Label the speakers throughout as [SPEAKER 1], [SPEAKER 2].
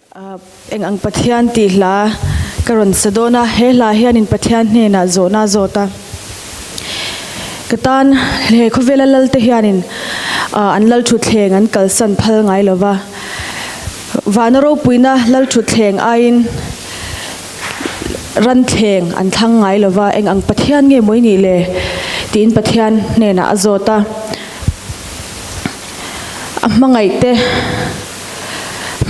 [SPEAKER 1] eng ang pathian ti hla karon sadona he hla hian in pathian hne na zona zota katan he khuvela lal te hian in an lal thu thleng an kalsan phal ngai lova vanaro puina lal thu thleng ain ran thleng an thlang ngai lova eng ang pathian nge moi ni le tin pathian hne na azota amangai te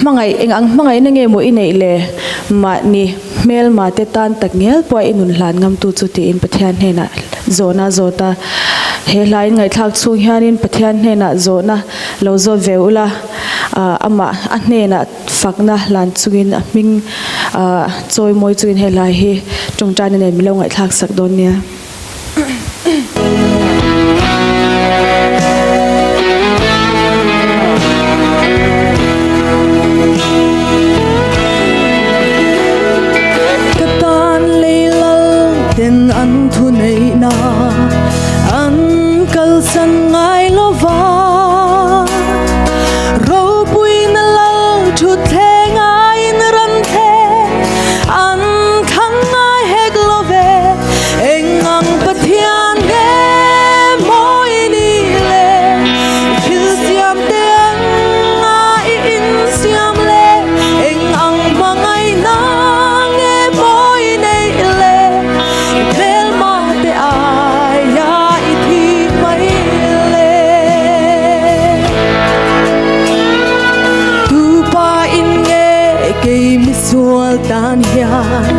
[SPEAKER 1] mangai eng ang mangai na nge mo inei le ma ni mel ma te tan tak ngel poi inun hlan ngam tu chu ti in pathian he na zona zota he lain ngai thak chu hianin pathian he na zona lo zo veula ama anne na fakna hlan chungin ming choi moi chuin he lai hi tungtan ne milo ngai thak sak don nia
[SPEAKER 2] an thu nei na an kal san ngai lova ro pui na lal thu the ngai in ran the an thang ngai hek love eng ang pathian de moi ni le thil siam te ngai in siam le eng ang mangai na nge moi nei le sual tan hian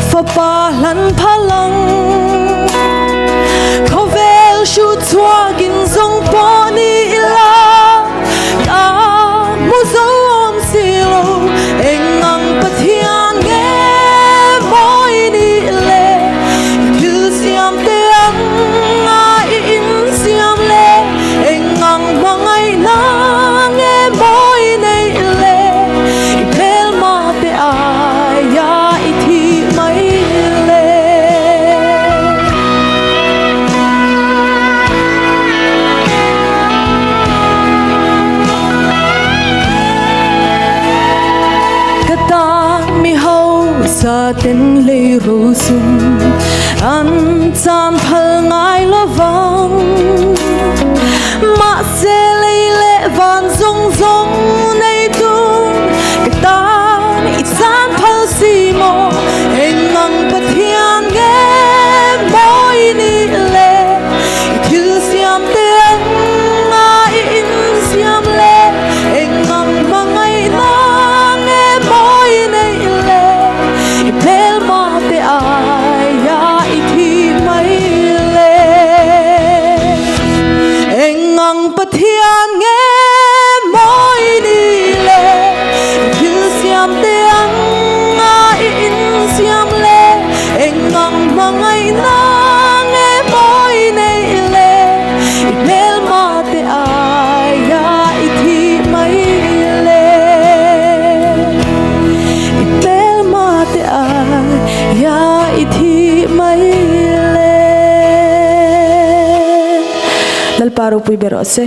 [SPEAKER 2] fa pa hlan phalang khovel shu chuagin zong po ni la ta mu zo om silo eng ang pathian nge moi ni le thil siam te ang ngai in siam le eng ang mangai na nge moi nei le sa ten le ro sum an chan phal ngai lovang ma se le van zong zong nei tu ta ni chan phal si mo eng ang pathian nge moi ni le thil siam te ngai in siam le eng ang mangai na nge moi nei le pel ma te ai ya ithi mai le eng ang pathian nge moi ni le thil siam te ang ngai in siam le eng ang mangai na nge moi nei le pel ma te ai ya ithi mai le pel ma te ai ya ithi mai le
[SPEAKER 1] lal paro pui bero se